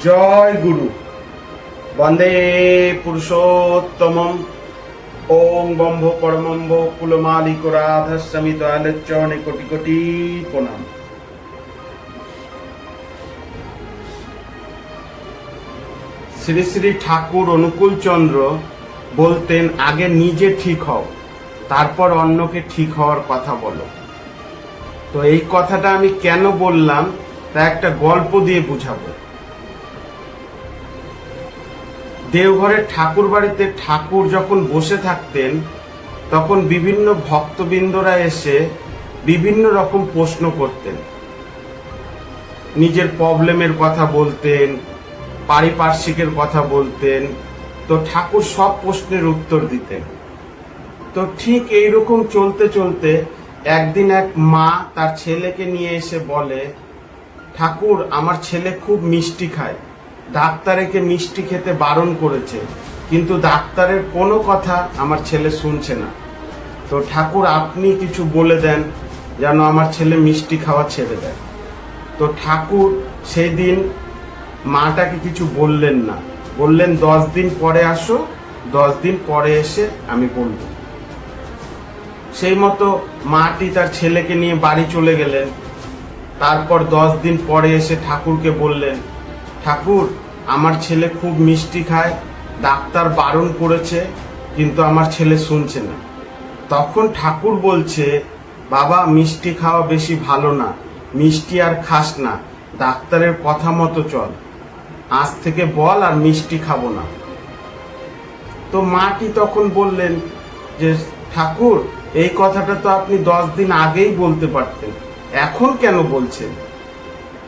জয় গুরু বন্দে পুরুষোত্তমম ওম ব্রহ্ম পরমম্ব কুলমালিক রাধাস্বামী দয়ালের চরণে কোটি কোটি প্রণাম। শ্রী শ্রী ঠাকুর অনুকূল চন্দ্র বলতেন, আগে নিজে ঠিক হও, তারপর অন্যকে ঠিক হওয়ার কথা বলো। তো এই কথাটা আমি কেন বললাম তা একটা গল্প দিয়ে বুঝাবো। দেওঘরের ঠাকুর বাড়িতে ঠাকুর যখন বসে থাকতেন তখন বিভিন্ন ভক্তবৃন্দরা এসে বিভিন্ন রকম প্রশ্ন করতেন, নিজের প্রবলেমের কথা বলতেন, পারিপার্শ্বিকের কথা বলতেন। তো ঠাকুর সব প্রশ্নের উত্তর দিতেন। তো ঠিক এইরকম চলতে চলতে একদিন এক মা তার ছেলেকে নিয়ে এসে বলে, ঠাকুর, আমার ছেলে খুব মিষ্টি খায়, ডাক্তার একে মিষ্টি খেতে বারণ করেছে, কিন্তু ডাক্তারের কোনো কথা আমার ছেলে শুনছে না। তো ঠাকুর, আপনি কিছু বলে দেন যেন আমার ছেলে মিষ্টি খাওয়া ছেড়ে দেয়। তো ঠাকুর সেই দিন মাটাকে কিছু বললেন না, বললেন 10 দিন পরে আসো, 10 দিন পরে এসে আমি বলবো। সেই মতো মাটি তার ছেলেকে নিয়ে বাড়ি চলে গেলেন। তারপর 10 দিন পরে এসে ঠাকুরকে বললেন, ঠাকুর, আমার ছেলে খুব মিষ্টি খায়, ডাক্তার বারণ করেছে, কিন্তু আমার ছেলে শুনছে না। তখন ঠাকুর বলছে, বাবা, মিষ্টি খাওয়া বেশি ভালো না, মিষ্টি আর খাস না, ডাক্তারের কথা মতো চল, আজ থেকে বল আর মিষ্টি খাবো না। তো মাটি তখন বললেন যে, ঠাকুর, এই কথাটা তো আপনি 10 দিন আগেই বলতে পারতেন, এখন কেন বলছেন?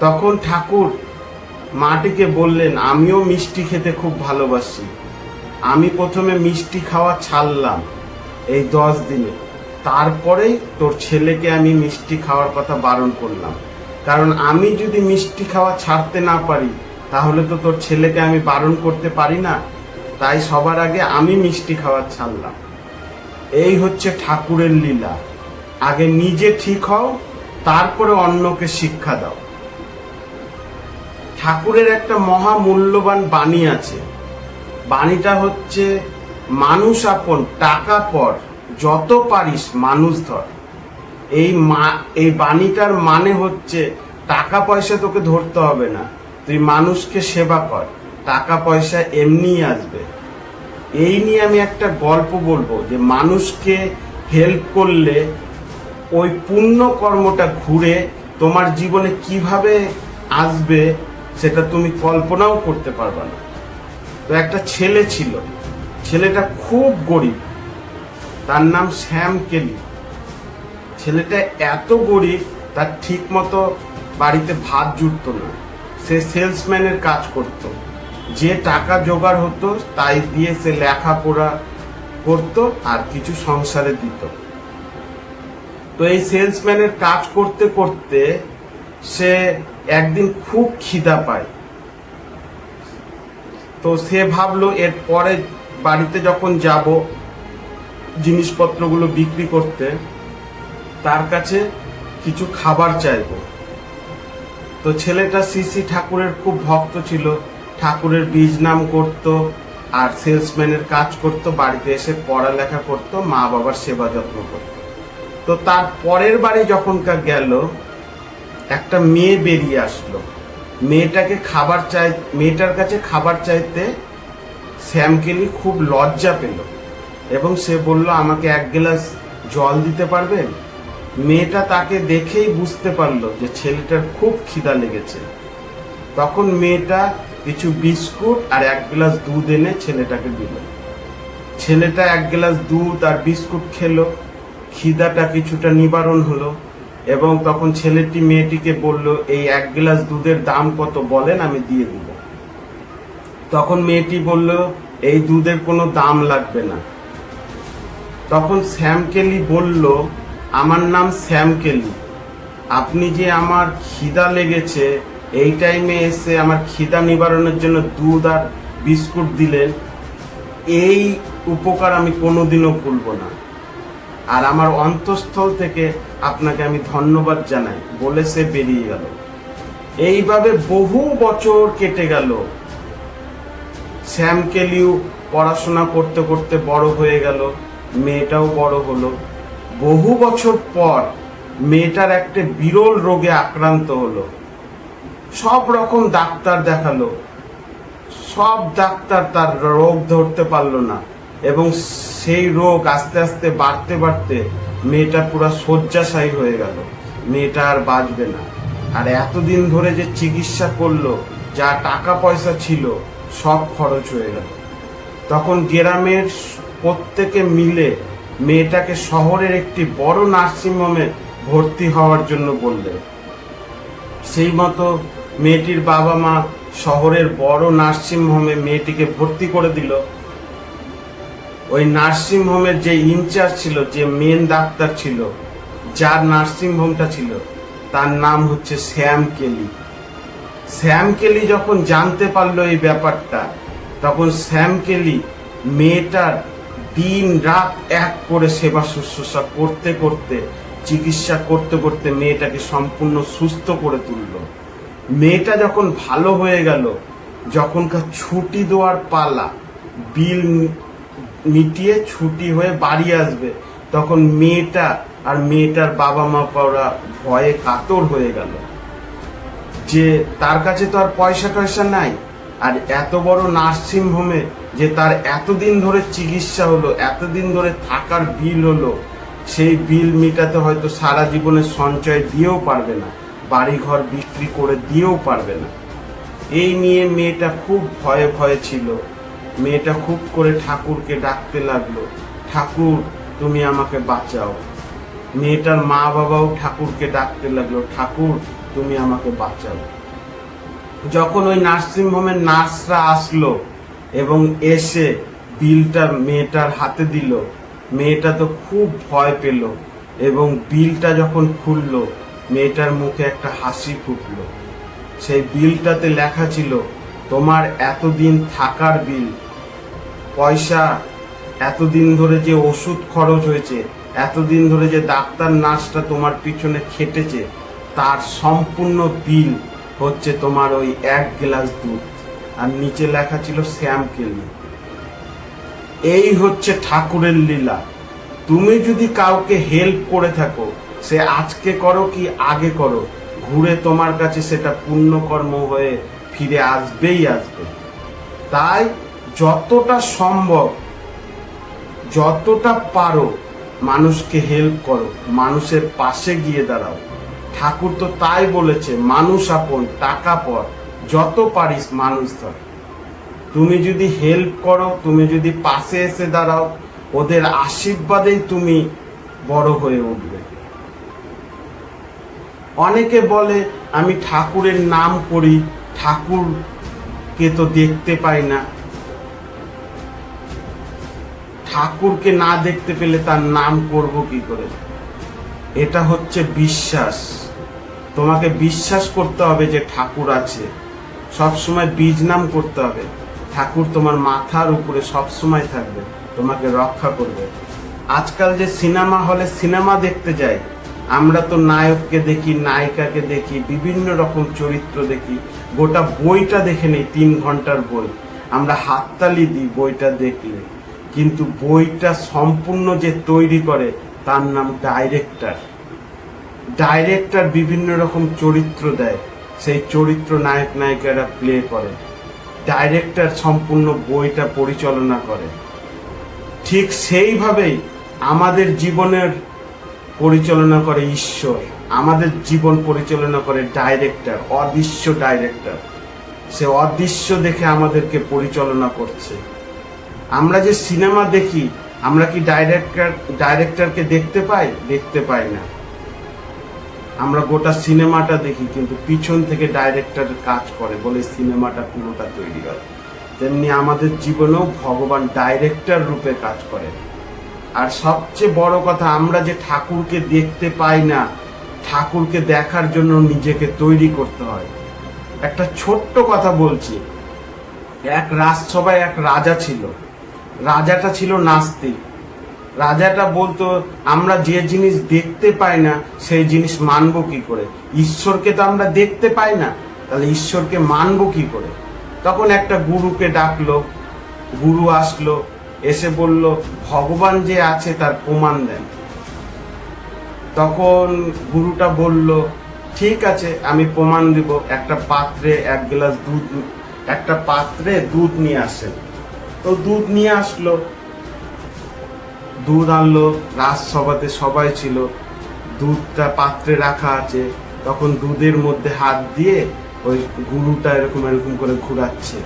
তখন ঠাকুর মাটিকে বললেন, আমিও মিষ্টি খেতে খুব ভালোবাসি, আমি প্রথমে মিষ্টি খাওয়া ছাড়লাম এই 10 দিনে, তারপরেই তোর ছেলেকে আমি মিষ্টি খাওয়ার কথা বারণ করলাম। কারণ আমি যদি মিষ্টি খাওয়া ছাড়তে না পারি তাহলে তো তোর ছেলেকে আমি বারণ করতে পারি না, তাই সবার আগে আমি মিষ্টি খাওয়া ছাড়লাম। এই হচ্ছে ঠাকুরের লীলা, আগে নিজে ঠিক হও, তারপরে অন্যকে শিক্ষা দাও। ঠাকুরের একটা মহা মূল্যবান বাণী আছে, বাণীটা হচ্ছে, মানুষ আপন টাকা পর, যত পারিস মানুষ ধর। এই বাণীটার মানে হচ্ছে, টাকা পয়সা তোকে ধরতে হবে না, তুই মানুষকে সেবা কর, টাকা পয়সা এমনিই আসবে। এই নিয়ে আমি একটা গল্প বলবো, যে মানুষকে হেল্প করলে ওই পুণ্য কর্মটা ঘুরে তোমার জীবনে কিভাবে আসবে সেটা তুমি কল্পনাও করতে পারবে না। তো একটা ছেলে ছিল, ছেলেটা খুব গরিব, তার নাম শ্যাম কেলি। ছেলেটা এত গরিব, তার ঠিক মতো বাড়িতে ভাত জুটতো না। সে সেলসম্যানের কাজ করত, যে টাকা জোগাড় হতো তাই দিয়ে সে লেখাপড়া করতো আর কিছু সংসারে দিত। তো এই সেলসম্যানের কাজ করতে করতে সে একদিন খুব খিদা পায়। তো সে ভাবলো, এর পরে বাড়িতে যখন যাব জিনিসপত্রগুলো বিক্রি করতে, তার কাছে কিছু খাবার চাইব। তো ছেলেটা শ্রী ঠাকুরের খুব ভক্ত ছিল, ঠাকুরের বীজ নাম করত আর সেলসম্যানের কাজ করত, বাড়িতে এসে পড়ালেখা করত, মা বাবার সেবা যত্ন করত। তো তার পরের বাড়ি যখনকার গেল, একটা মেয়ে বেরিয়ে আসলো। মেয়েটার কাছে খাবার চাইতে শ্যামকেলি খুব লজ্জা পেল এবং সে বলল, আমাকে 1 গ্লাস জল দিতে পারবেন? মেয়েটা তাকে দেখেই বুঝতে পারলো যে ছেলেটার খুব খিদা লেগেছে। তখন মেয়েটা কিছু বিস্কুট আর 1 গ্লাস দুধ এনে ছেলেটাকে দিল। ছেলেটা 1 গ্লাস দুধ আর বিস্কুট খেলো, খিদাটা কিছুটা নিবারণ হলো। এবং তখন ছেলেটি মেয়েটিকে বলল, এই 1 গ্লাস দুধের দাম কত বলেন, আমি দিয়ে দিব। তখন মেয়েটি বলল, এই দুধের কোনো দাম লাগবে না। তখন শ্যামকেলি বলল, আমার নাম শ্যামকেলি, আপনি যে আমার খিদা লেগেছে এই টাইমে এসে আমার খিদা নিবারণের জন্য দুধ আর বিস্কুট দিলেন, এই উপকার আমি কোনোদিনও ভুলব না, আর আমার অন্তঃস্থল থেকে আপনাকে আমি ধন্যবাদ জানাই, বলে সে বেরিয়ে গেল। এইভাবে বহু বছর কেটে গেল। শ্যাম কেলিও পড়াশোনা করতে করতে বড় হয়ে গেল, মেয়েটাও বড় হলো। বহু বছর পর মেয়েটার একটা বিরল রোগে আক্রান্ত হলো। সব রকম ডাক্তার দেখালো, সব ডাক্তার তার রোগ ধরতে পারলো না, এবং সেই রোগ আস্তে আস্তে বাড়তে বাড়তে মেয়েটা পুরো শয্যাশায়ী হয়ে গেল। মেয়েটা আর বাঁচবে না। আর এতদিন ধরে যে চিকিৎসা করলো, যা টাকা পয়সা ছিল সব খরচ হয়ে গেল। তখন গ্রামের প্রত্যেকে মিলে মেয়েটাকে শহরের একটি বড় নার্সিংহোমে ভর্তি হওয়ার জন্য বললেন। সেই মতো মেয়েটির বাবা মা শহরের বড় নার্সিংহোমে মেয়েটিকে ভর্তি করে দিল। ওই নার্সিংহোমের যে ইনচার্জ ছিল, যে মেন ডাক্তার ছিল, যার নার্সিংহোমটা ছিল, তার নাম হচ্ছে শ্যাম কেলি। শ্যাম কেলি যখন জানতে পারলো এই ব্যাপারটা, তখন শ্যাম কেলি মেয়েটার দিন রাত এক করে সেবা শুশ্রূষা করতে করতে, চিকিৎসা করতে করতে মেয়েটাকে সম্পূর্ণ সুস্থ করে তুলল। মেয়েটা যখন ভালো হয়ে গেল, যখনকার ছুটি দেওয়ার পালা, বিল মিটিয়ে ছুটি হয়ে বাড়ি আসবে, তখন মেয়েটা আর মেয়েটার বাবা মা পাওয়া ভয়ে কাতর হয়ে গেল যে তার কাছে তো আর পয়সা টয়সা নাই। আর এত বড় নার্সিং হোমে যে তার এতদিন ধরে চিকিৎসা হলো, এতদিন ধরে থাকার বিল হলো, সেই বিল মেটাতে হয়তো সারা জীবনের সঞ্চয় দিয়েও পারবে না, বাড়ি ঘর বিক্রি করে দিয়েও পারবে না। এই নিয়ে মেয়েটা খুব ভয়ে ভয়ে ছিল। মেয়েটা খুব করে ঠাকুরকে ডাকতে লাগলো, ঠাকুর তুমি আমাকে বাঁচাও। মেয়েটার মা বাবাও ঠাকুরকে ডাকতে লাগলো, ঠাকুর তুমি আমাকে বাঁচাও। যখন ওই নার্সিং হোমের নার্সরা আসলো এবং এসে বিলটা মেয়েটার হাতে দিল, মেয়েটা তো খুব ভয় পেল, এবং বিলটা যখন খুললো, মেয়েটার মুখে একটা হাসি ফুটলো। সেই বিলটাতে লেখা ছিল, তোমার এতদিন থাকার বিল, পয়সা, এতদিন ধরে যে ওষুধ খরচ হয়েছে, এতদিন ধরে যে ডাক্তার নার্সটা তোমার পিছনে খেটেছে, তার সম্পূর্ণ বিল হচ্ছে তোমার ওই 1 গ্লাস দুধ। আর নিচে লেখা ছিল শ্যাম কেলি। এই হচ্ছে ঠাকুরের লীলা। তুমি যদি কাউকে হেল্প করে থাকো, সে আজকে করো কি আগে করো, ঘুরে তোমার কাছে সেটা পুণ্যকর্ম হয়ে ফিরে আসবেই আসবে। তাই যতটা সম্ভব, যতটা পারো মানুষকে হেল্প করো, মানুষের পাশে গিয়ে দাঁড়াও। ঠাকুর তো তাই বলেছে, মানুষ আপন টাকা পর, যত পারিস মানুষ ধর। তুমি যদি হেল্প করো, তুমি যদি পাশে এসে দাঁড়াও, ওদের আশীর্বাদেই তুমি বড় হয়ে উঠবে। অনেকে বলে আমি ঠাকুরের নাম করি, ঠাকুরকে তো দেখতে পাই না। ঠাকুরকে না দেখতে পেলে তার নাম করব কি করে? এটা হচ্ছে বিশ্বাস। তোমাকে বিশ্বাস করতে হবে যে ঠাকুর আছে। সবসময় বীজ নাম করতে হবে, ঠাকুর তোমার মাথার উপরে সবসময় থাকবে, তোমাকে রক্ষা করবে। আজকাল যে সিনেমা হলে সিনেমা দেখতে যাই, আমরা তো নায়ককে দেখি, নায়িকাকে দেখি, বিভিন্ন রকম চরিত্র দেখি, গোটা বইটা দেখে নেই, 3 ঘন্টার বই, আমরা হাততালি দিই বইটা দেখলে। কিন্তু বইটা সম্পূর্ণ যে তৈরি করে তার নাম ডাইরেক্টর। ডাইরেক্টর বিভিন্ন রকম চরিত্র দেয়, সেই চরিত্র নায়ক নায়িকারা প্লে করে। ডাইরেক্টর সম্পূর্ণ বইটা পরিচালনা করে। ঠিক সেইভাবেই আমাদের জীবনের পরিচালনা করে ঈশ্বর, আমাদের জীবন পরিচালনা করে ডাইরেক্টর, অদৃশ্য ডাইরেক্টর। সে অদৃশ্য দেখে আমাদেরকে পরিচালনা করছে। আমরা যে সিনেমা দেখি, আমরা কি ডাইরেক্টরকে দেখতে পাই? দেখতে পাই না। আমরা গোটা সিনেমাটা দেখি, কিন্তু পিছন থেকে ডাইরেক্টর কাজ করে বলে সিনেমাটা পুরোটা তৈরি হয়। তেমনি আমাদের জীবনেও ভগবান ডাইরেক্টর রূপে কাজ করে। আর সবচেয়ে বড় কথা, আমরা যে ঠাকুরকে দেখতে পাই না, ঠাকুরকে দেখার জন্য নিজেকে তৈরি করতে হয়। একটা ছোট্ট কথা বলছি। এক রাজসভায় এক রাজা ছিল। রাজাটা ছিল নাস্তিক। রাজাটা বলতো, আমরা যে জিনিস দেখতে পাই না সেই জিনিস মানবো কি করে? ঈশ্বরকে তো আমরা দেখতে পাই না, তাহলে ঈশ্বরকে মানবো কি করে? তখন একটা গুরুকে ডাকলো, গুরু আসলো, এসে বলল ভগবান যে আছে তার প্রমাণ দেন। তখন গুরুটা বলল ঠিক আছে, আমি প্রমাণ দিব। একটা পাত্রে একটা পাত্রে দুধ নিয়ে আসেন। তো দুধ নিয়ে আসলো, দুধ আনলো, রাজসভাতে সবাই ছিল, দুধটা পাত্রে রাখা আছে। তখন দুধের মধ্যে হাত দিয়ে ওই গুরুটা এরকম এরকম করে ঘুরাচ্ছে।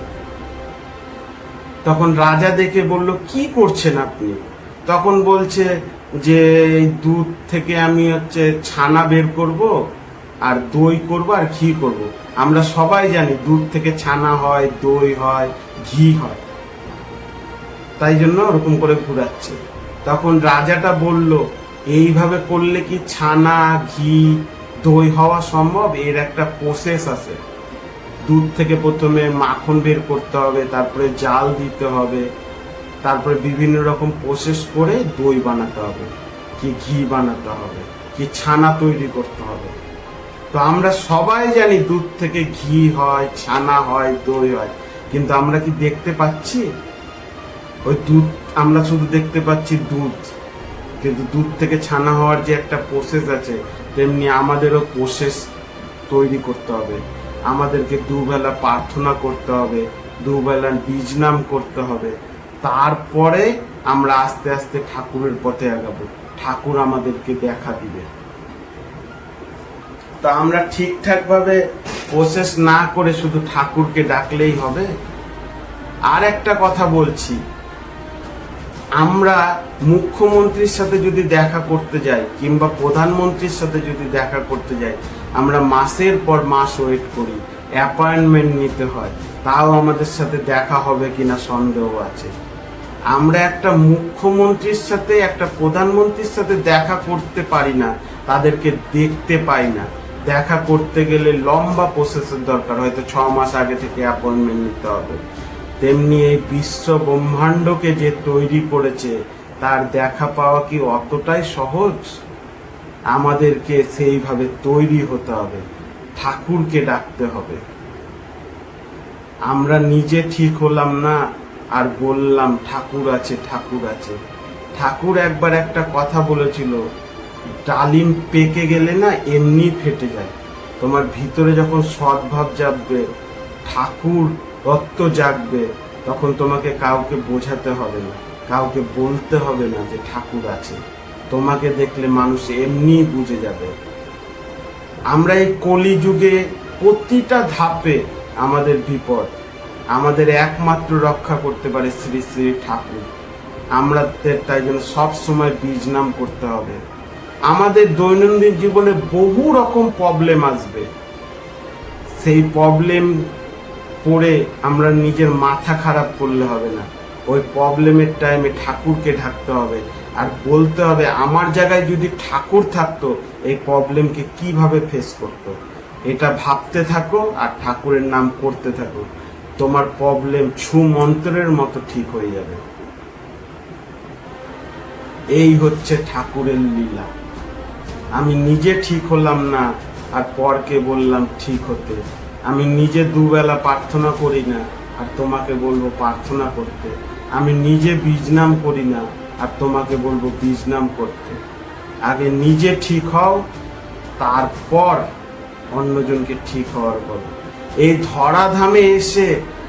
তখন রাজা দেখে বলল কি করছেন আপনি? তখন বলছে যে এই দুধ থেকে আমি ছানা বের করব, আর দই করব, আর ঘি করব। আমরা সবাই জানি দুধ থেকে ছানা হয়, দই হয়, ঘি হয়, তাই জন্য ওরকম করে ঘুরাচ্ছে। তখন রাজাটা বলল এইভাবে করলে কি ছানা, ঘি, দই হওয়া সম্ভব? এর একটা প্রসেস আছে। দুধ থেকে প্রথমে মাখন বের করতে হবে, তারপরে জাল দিতে হবে, তারপরে বিভিন্ন রকম প্রসেস করে দই বানাতে হবে, কি ঘি বানাতে হবে, কি ছানা তৈরি করতে হবে। তো আমরা সবাই জানি দুধ থেকে ঘি হয়, ছানা হয়, দই হয়, কিন্তু আমরা কি দেখতে পাচ্ছি ওই দুধ? আমরা শুধু দেখতে পাচ্ছি দুধ, কিন্তু দুধ থেকে ছানা হওয়ার যে একটা প্রসেস আছে, তেমনি আমাদেরও প্রসেস তৈরি করতে হবে। আমাদেরকে দুবেলা প্রার্থনা করতে হবে, দুবেলা বীজ নাম করতে হবে, তারপরে আমরা আস্তে আস্তে ঠাকুরের পথে আগাবো। ঠাকুর আমাদেরকে দেখা দিবে। তা আমরা ঠিকঠাক ভাবে প্রসেস না করে শুধু ঠাকুরকে ডাকলেই হবে? আর একটা কথা বলছি, আমরা মুখ্যমন্ত্রীর সাথে যদি দেখা করতে যাই কিংবা প্রধানমন্ত্রীর সাথে যদি দেখা করতে যাই, আমরা মাসের পর মাস ওয়েট করি, অ্যাপয়েন্টমেন্ট নিতে হয়, তাও আমাদের সাথে দেখা হবে কিনা সন্দেহ আছে। আমরা একটা মুখ্যমন্ত্রীর সাথে, একটা প্রধানমন্ত্রীর সাথে দেখা করতে পারি না, তাদেরকে দেখতে পাই না। দেখা করতে গেলে লম্বা প্রসেসের দরকার, হয়তো 6 মাস আগে থেকে অ্যাপয়েন্টমেন্ট নিতে হবে। তেমনি এই বিশ্ব ব্রহ্মাণ্ডকে যে তৈরি করেছে তার দেখা পাওয়া কি অতটাই সহজ? আমাদেরকে সেইভাবে তৈরি হতে হবে, ঠাকুরকে ডাকতে হবে। আমরা নিজে ঠিক হলাম না আর বললাম ঠাকুর আছে, ঠাকুর আছে। ঠাকুর একবার একটা কথা বলেছিল, ডালিম পেকে গেলে না এমনি ফেটে যায়। তোমার ভিতরে যখন সদ্ভাব জাগবে, ঠাকুর তত্ত্ব জাগবে, তখন তোমাকে কাউকে বোঝাতে হবে না, কাউকে বলতে হবে না যে ঠাকুর আছে। তোমাকে দেখলে মানুষ এমনি বুঝে যাবে। আমরা এই কলিযুগে প্রতিটা ধাপে আমাদের বিপদ, আমাদের একমাত্র রক্ষা করতে পারে শ্রী শ্রী ঠাকুর। আমাদের তাই জন্য সব সময় বীজ নাম করতে হবে। আমাদের দৈনন্দিন জীবনে বহু রকম প্রবলেম আসবে, সেই প্রবলেম পড়ে আমরা নিজের মাথা খারাপ করলে হবে না। ওই প্রবলেমের টাইমে ঠাকুরকে ডাকতে হবে আর বলতে হবে আমার জায়গায় যদি ঠাকুর থাকতো এই প্রবলেমকে কিভাবে ফেস করতো। এটা ভাবতে থাকো আর ঠাকুরের নাম করতে থাকো, তোমার প্রবলেম ছু মন্ত্রের মতো ঠিক হয়ে যাবে। এই হচ্ছে ঠাকুরের লীলা। আমি নিজে ঠিক হলাম না আর পরকে বললাম ঠিক হতে। আমি নিজে দুবেলা প্রার্থনা করি না আর তোমাকে বলবো প্রার্থনা করতে। আমি নিজে বীজ নাম করি না আর তোমাকে বলবো বীজ নাম করতে। আগে নিজে ঠিক হও, তারপর অন্যজনকে ঠিক হওয়ার বলো। এই ধরাধামে এসে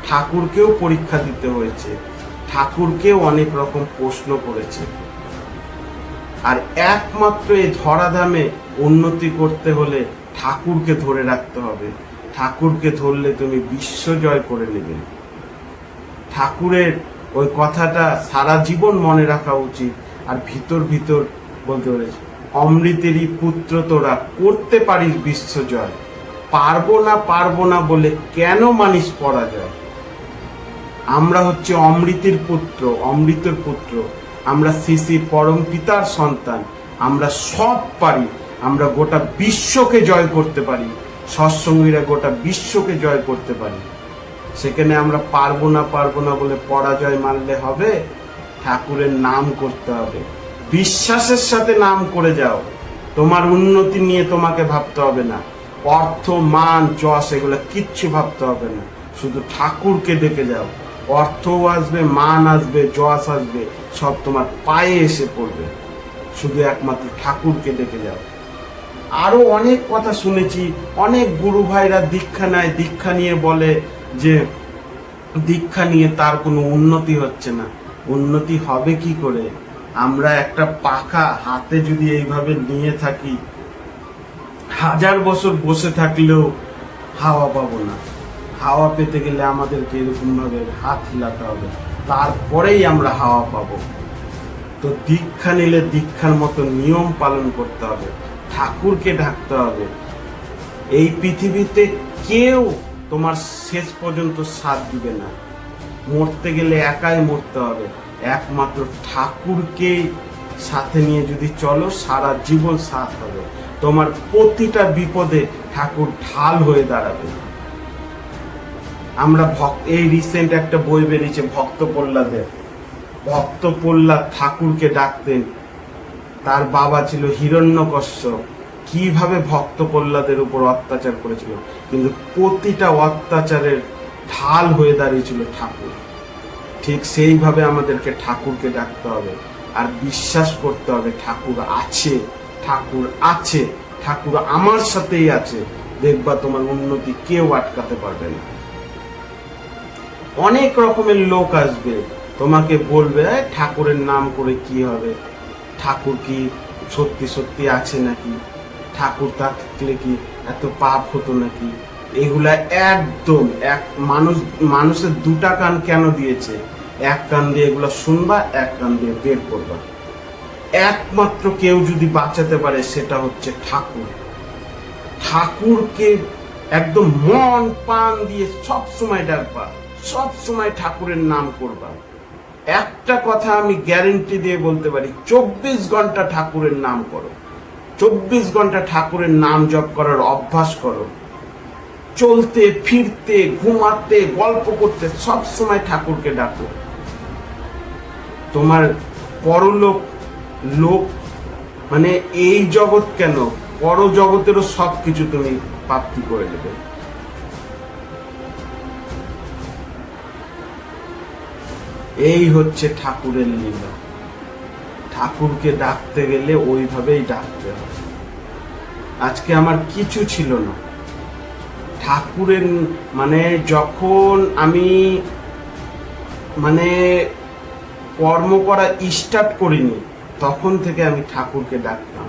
ঠাকুরকেও পরীক্ষা দিতে হয়েছে, ঠাকুরকেও অনেক রকম প্রশ্ন করেছে। আর একমাত্র এই ধরাধামে উন্নতি করতে হলে ঠাকুরকে ধরে রাখতে হবে। ঠাকুরকে ধরলে তুমি বিশ্ব জয় করে নেবে। ঠাকুরের ওই কথাটা সারা জীবন মনে রাখা উচিত। আর ভিতর ভিতর বলতে পেরেছি, অমৃতেরই পুত্র তোরা, করতে পারিস বিশ্ব জয়। পারবো না বলে কেন মানিস পরাজয়। আমরা হচ্ছে অমৃতের পুত্র, অমৃতের পুত্র। আমরা শ্রী পরম পিতার সন্তান। আমরা সব পারি। আমরা গোটা বিশ্বকে জয় করতে পারি। সৎসঙ্গীরা গোটা বিশ্বকে জয় করতে পারি। সেখানে আমরা পারবো না বলে পরাজয় মানলে হবে? ঠাকুরের নাম করতে হবে, বিশ্বাসের সাথে নাম করে যাও। তোমার উন্নতি নিয়ে তোমাকে ভাবতে হবে না। অর্থ, মান, যশ এগুলো কিচ্ছু ভাবতে হবে না, শুধু ঠাকুরকে ডেকে যাও। অর্থও আসবে, মান আসবে, যশ আসবে, সব তোমার পায়ে এসে পড়বে। শুধু একমাত্র ঠাকুরকে ডেকে যাও। আরো অনেক কথা শুনেছি, অনেক গুরু ভাইরা দীক্ষা নেয়, দীক্ষা নিয়ে বলে যে দীক্ষা নিয়ে তার কোনো উন্নতি হচ্ছে না। উন্নতি হবে কি করে? আমরা একটা পাখা হাতে যদি এইভাবে নিয়ে থাকি, 1000 বছর বসে থাকলেও হাওয়া পাবো না। হাওয়া পেতে গেলে আমাদেরকে এরকম ভাবে হাত হিলাতে হবে, তারপরেই আমরা হাওয়া পাবো। তো দীক্ষা নিলে দীক্ষার মতো নিয়ম পালন করতে হবে, ঠাকুরকে ডাকতে হবে। এই পৃথিবীতে কেউ তোমার শেষ পর্যন্ত সাথ দিবে না। মরতে গেলে একাই মরতে হবে, একমাত্র ঠাকুরকে সাথে নিয়ে যদি চলো, সারা জীবন সাথ হবে। তোমার প্রতিটা বিপদে ঠাকুর ঢাল হয়ে দাঁড়াবে। আমরা এই রিসেন্ট একটা বই বেরিয়েছে ভক্ত প্রহ্লাদের। ভক্ত প্রহ্লাদ ঠাকুরকে ডাকতেন, তার বাবা ছিল হিরণ্যকশ্যপ, কিভাবে ভক্ত প্রহ্লাদের উপর অত্যাচার করেছিল, কিন্তু প্রতিটা অত্যাচারের ঢাল হয়ে দাঁড়িয়েছিল ঠাকুর। ঠিক সেইভাবে আমাদেরকে ঠাকুরকে ডাকতে হবে, আর বিশ্বাস করতে হবে ঠাকুর আছে, ঠাকুর আছে, ঠাকুর আমার সাথেই আছে। দেখবা তোমার উন্নতি কেউ আটকাতে পারবে না। অনেক রকমের লোক আসবে, তোমাকে বলবে ঠাকুরের নাম করে কি হবে, ঠাকুর কি সত্যি সত্যি আছে নাকি, ঠাকুর থাকলে কি এত পাপ হতো নাকি। এগুলা একদম মানুষের দুটা কান কেন দিয়েছে? এক কান দিয়ে এগুলা শুনবা, এক কান দিয়ে বের করবা। একমাত্র কেউ যদি বাঁচাতে পারে সেটা হচ্ছে ঠাকুর। ঠাকুরকে একদম মন প্রাণ দিয়ে সব সময় ডাকবা, সব সময় ঠাকুরের নাম করবা। একটা কথা আমি গ্যারেন্টি দিয়ে বলতে পারি, 24 ঘন্টা ঠাকুরের নাম করো, 24 ঘন্টা ঠাকুরের নাম জপ করার অভ্যাস করো। চলতে ফিরতে, ঘুমাতে, গল্প করতে সব সময় ঠাকুরকে ডাকো। তোমার পরলোক লোক মানে এই জগৎ কেন, পর জগতেরও সবকিছু তুমি প্রাপ্তি করে নেবে। এই হচ্ছে ঠাকুরের লীলা। ঠাকুরকে ডাকতে গেলে ওইভাবেই ডাকতে হবে। আজকে আমার কিছু ছিল না, ঠাকুরের মানে যখন আমি কর্ম করা স্টার্ট করিনি, তখন থেকে আমি ঠাকুরকে ডাকতাম।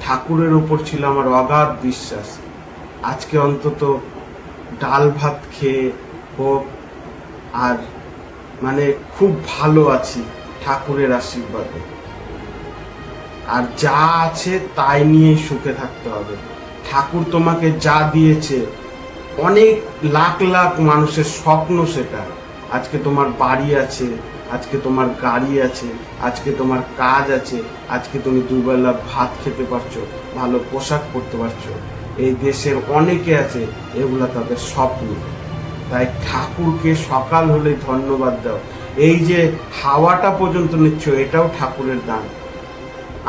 ঠাকুরের উপর ছিল আমার অগাধ বিশ্বাস। আজকে অন্তত ডাল ভাত খেয়ে হোক আর খুব ভালো আছি ঠাকুরের আশীর্বাদে। আর যা আছে তাই নিয়েই সুখে থাকতে হবে। ঠাকুর তোমাকে যা দিয়েছে, অনেক লাখ লাখ মানুষের স্বপ্ন সেটা। আজকে তোমার বাড়ি আছে, আজকে তোমার গাড়ি আছে, আজকে তোমার কাজ আছে, আজকে তুমি দুবেলা ভাত খেতে পারছো, ভালো পোশাক পরতে পারছো। এই দেশের অনেকে আছে, এগুলা তাদের স্বপ্ন। তাই ঠাকুরকে সকাল হলে ধন্যবাদ দাও। এই যে হাওয়াটা পর্যন্ত নিচ্ছ, এটাও ঠাকুরের দান।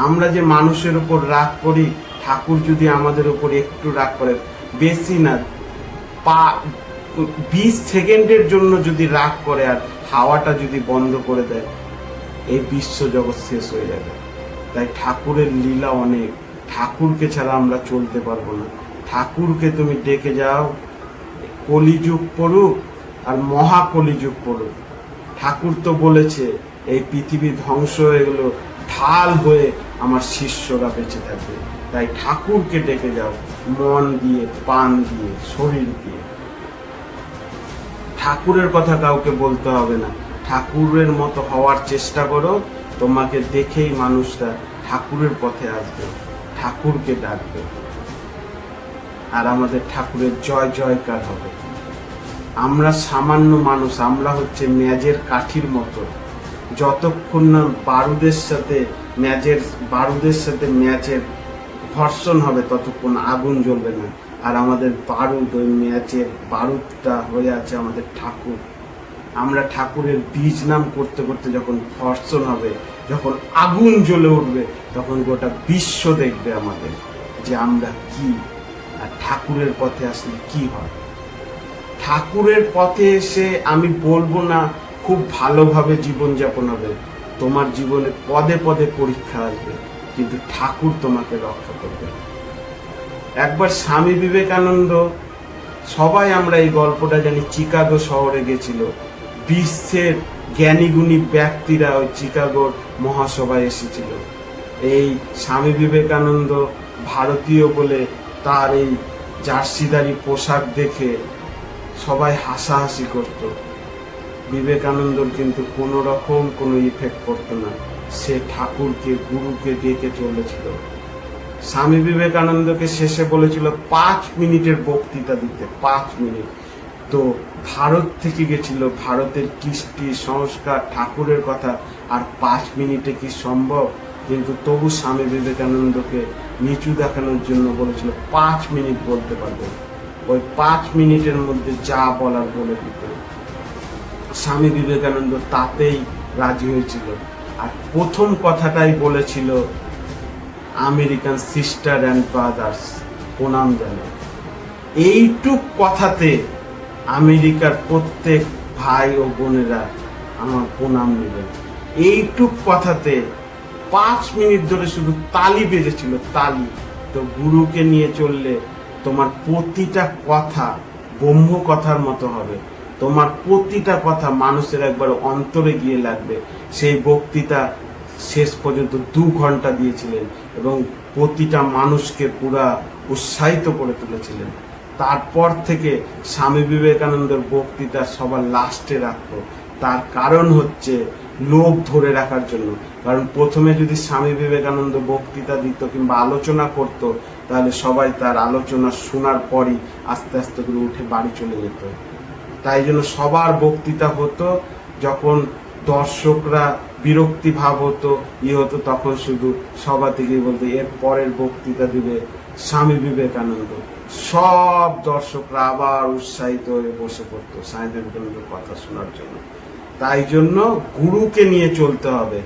আমরা যে মানুষের উপর রাগ করি, ঠাকুর যদি আমাদের উপর একটু রাগ করে, বেশি না, 20 সেকেন্ডের জন্য যদি রাগ করে আর হাওয়াটা যদি বন্ধ করে দেয়, এই বিশ্ব জগৎ শেষ হয়ে যাবে। তাই ঠাকুরের লীলা অনেক। ঠাকুরকে ছাড়া আমরা চলতে পারবো না। ঠাকুরকে তুমি ডেকে যাও, কলিযুগ পড়ুক আর মহা কলিযুগ পড়ুক। ঠাকুর তো বলেছে এই পৃথিবী ধ্বংস হয়ে গেল, ঢাল হয়ে আমার শিষ্যরা বেঁচে থাকবে। তাই ঠাকুরকে ডেকে যাও, মন দিয়ে, প্রাণ দিয়ে, শরীর দিয়ে। ঠাকুরের কথা কাউকে বলতে হবে না, ঠাকুরের মতো হওয়ার চেষ্টা করো। তোমাকে দেখেই মানুষরা ঠাকুরের পথে আসবে, ঠাকুরকে ডাকবে, আর আমাদের ঠাকুরের জয় জয়কার হবে। আমরা সামান্য মানুষ, আমরা হচ্ছে মেজের কাঠির মতো। যতক্ষণ না বারুদের সাথে ম্যাচের ঘর্ষণ হবে, ততক্ষণ আগুন জ্বলবে না। আর আমাদের বারুদ, ওই ম্যাচের বারুদটা হয়ে আছে আমাদের ঠাকুর। আমরা ঠাকুরের বীজ নাম করতে করতে যখন ঘর্ষণ হবে, যখন আগুন জ্বলে উঠবে, তখন গোটা বিশ্ব দেখবে আমাদের যে আমরা কি। আর ঠাকুরের পথে আসলে কি হয়। ঠাকুরের পথে এসে আমি বলবো না খুব ভালোভাবে জীবনযাপন হবে, তোমার জীবনে পদে পদে পরীক্ষা আসবে, কিন্তু ঠাকুর তোমাকে রক্ষা করবে। একবার স্বামী বিবেকানন্দ, সবাই আমরা এই গল্পটা জানি, চিকাগো শহরে গেছিল। বিশ্বের জ্ঞানীগুণী ব্যক্তিরা ওই চিকাগোর মহাসভায় এসেছিল। এই স্বামী বিবেকানন্দ ভারতীয় বলে তার এই জার্সিদারি পোশাক দেখে সবাই হাসাহাসি করত। বিবেকানন্দর কিন্তু কোনো রকম কোনো ইফেক্ট করতো না, সে ঠাকুরকে গুরুকে ডেকে চলেছিল। স্বামী বিবেকানন্দকে শেষে বলেছিল 5 মিনিটের বক্তৃতা দিতে, 5 মিনিট। তো ভারত থেকে গেছিল, ভারতের কৃষ্টি সংস্কার ঠাকুরের কথা, আর 5 মিনিটে কি সম্ভব? কিন্তু তবু স্বামী বিবেকানন্দকে নিচু দেখানোর জন্য বলেছিল 5 মিনিট বলতে পারবে। ওই 5 মিনিটের মধ্যে যা বলার বলে দিত। স্বামী বিবেকানন্দ তাতেই রাজি হয়েছিল। আর প্রথম কথাটাই বলেছিল, আমেরিকান সিস্টার অ্যান্ড ব্রাদার্স, প্রণাম জানাই। এইটুক কথাতে আমেরিকার প্রত্যেক ভাই ও বোনেরা আমার প্রণাম নেবেন। এইটুক কথাতে 5 মিনিট ধরে শুধু তালি বেজেছিল, তালি। তো গুরুকে নিয়ে চললে তোমার প্রতিটা কথা ব্রহ্ম কথার মতো হবে, তোমার প্রতিটা কথা মানুষের একবার অন্তরে গিয়ে লাগবে। সেই বক্তৃতা শেষ পর্যন্ত 2 ঘন্টা দিয়েছিলেন এবং প্রতিটা মানুষকে পুরা উৎসাহিত করে তুলেছিলেন। তারপর থেকে স্বামী বিবেকানন্দের বক্তৃতা সবার লাস্টে রাখতো। তার কারণ হচ্ছে লোভ ধরে রাখার জন্য। কারণ প্রথমে যদি স্বামী বিবেকানন্দ বক্তৃতা দিত কিংবা আলোচনা করত, তাহলে সবাই তার আলোচনা শোনার পরই আস্তে আস্তে করে উঠে বাড়ি চলে যেত। তাই জন্য সবার বক্তৃতা হতো, যখন দর্শকরা বিরক্তি ভাব হতো, হতো, তখন শুধু সভা থেকেই বলতো এর পরের বক্তৃতা দিবে স্বামী বিবেকানন্দ। সব দর্শকরা আবার উৎসাহিত হয়ে বসে পড়তো স্বামী বিবেকানন্দের কথা শোনার জন্য। তাই জন্য গুরুকে নিয়ে চলতে হবে,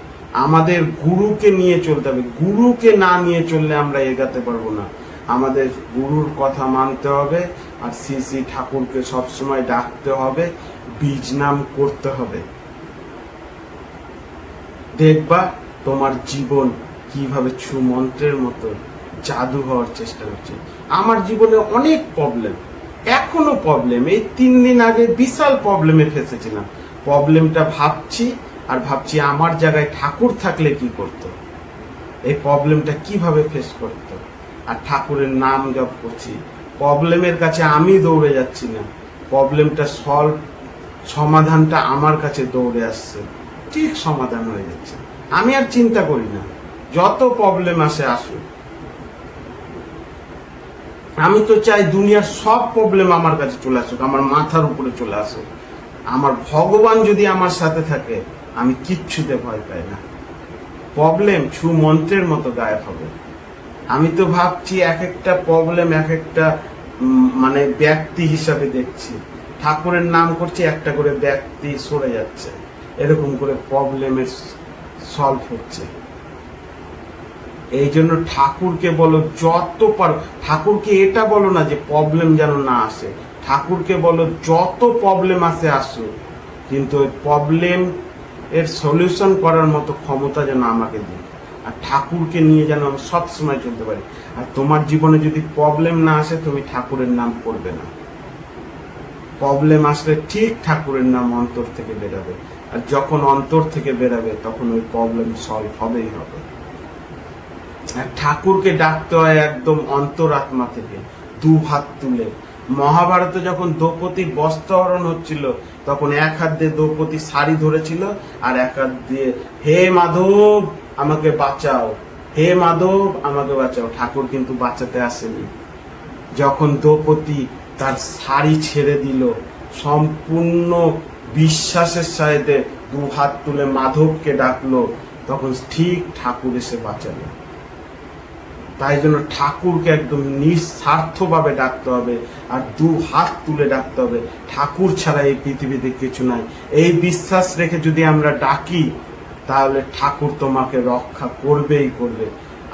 আমাদের গুরুকে নিয়ে চলতে হবে। গুরুকে না নিয়ে চললে আমরা এগাতে পারবো না। আমাদের গুরুর কথা মানতে হবে, আর শ্রী শ্রী ঠাকুরকে সবসময় ডাকতে হবে, বীজ নাম করতে হবে। দেখবা তোমার জীবন কিভাবে ছু মন্ত্রের মতো জাদু হওয়ার চেষ্টা করছে। আমার জীবনে অনেক প্রবলেম, এখনো প্রবলেম। এই 3 দিন আগে বিশাল প্রবলেমে ফেসেছিলাম। প্রবলেমটা ভাবছি আর ভাবছি আমার জায়গায় ঠাকুর থাকলে কি করতো, এই প্রবলেমটা কিভাবে ফেস করতো। আর ঠাকুরের নাম জপ করছি, প্রবলেমের কাছে আমি দৌড়ে যাচ্ছি না, প্রবলেমটা সমাধানটা আমার কাছে দৌড়ে আসছে, ঠিক সমাধান হয়ে যাচ্ছে। আমি আর চিন্তা করি না, যত প্রবলেম আসে আসুক। আমি তো চাই দুনিয়ার সব প্রবলেম আমার কাছে চলে আসুক, আমার মাথার উপরে চলে আসুক। আমার ভগবান যদি আমার সাথে থাকে, আমি কিচ্ছুতে ভয় পাই না। প্রবলেম ছু মন্ত্রের মতো গায়েব হবে। আমি তো ভাবছি এক একটা প্রবলেম এক একটা মানে ব্যক্তি হিসাবে দেখছি। ঠাকুরের নাম করছি, একটা করে ব্যক্তি সরে যাচ্ছে, এরকম করে প্রবলেমের সলভ হচ্ছে। এই জন্য ঠাকুরকে বলো যত পারো, ঠাকুরকে এটা বলো না যে প্রবলেম যেন না আসে, ঠাকুরকে বলো যত প্রবলেম আসে আসুক, কিন্তু ওই প্রবলেম এর সলিউশন করার মতো ক্ষমতা যেন আমাকে দিই। আর ঠাকুরকে নিয়ে যেন আমি সবসময় চলতে পারি। আর তোমার জীবনে যদি প্রবলেম না আসে, তুমি ঠাকুরের নাম করবে না। প্রবলেম আসলে ঠিক ঠাকুরের নাম অন্তর থেকে বেরাবে, আর যখন অন্তর থেকে বেরাবে তখন ওই প্রবলেম সলভ হবেই হবে। আর ঠাকুরকে ডাকতে হয় একদম অন্তরাত্মা থেকে, 2 হাত তুলে। মহাভারতে যখন দ্রৌপদীর বস্ত্রহরণ হচ্ছিল, তখন এক হাত দিয়ে দ্রৌপদী শাড়ি ধরেছিল, আর এক হাত দিয়ে হে মাধব আমাকে বাঁচাও, হে মাধব আমাকে বাঁচাও। ঠাকুর কিন্তু বাঁচাতে আসেনি। যখন দ্রৌপদী তার শাড়ি ছেড়ে দিল, সম্পূর্ণ বিশ্বাসের সাথে 2 হাত তুলে মাধবকে ডাকলো, তখন ঠিক ঠাকুর এসে বাঁচালো। তাই জন্য ঠাকুরকে একদম নিঃস্বার্থভাবে ডাকতে হবে, আর 2 হাত তুলে ডাকতে হবে। ঠাকুর ছাড়া এই পৃথিবীতে কিছু নাই। এই বিশ্বাস রেখে যদি আমরা ডাকি, তাহলে ঠাকুর তোমাকে রক্ষা করবেই করবে।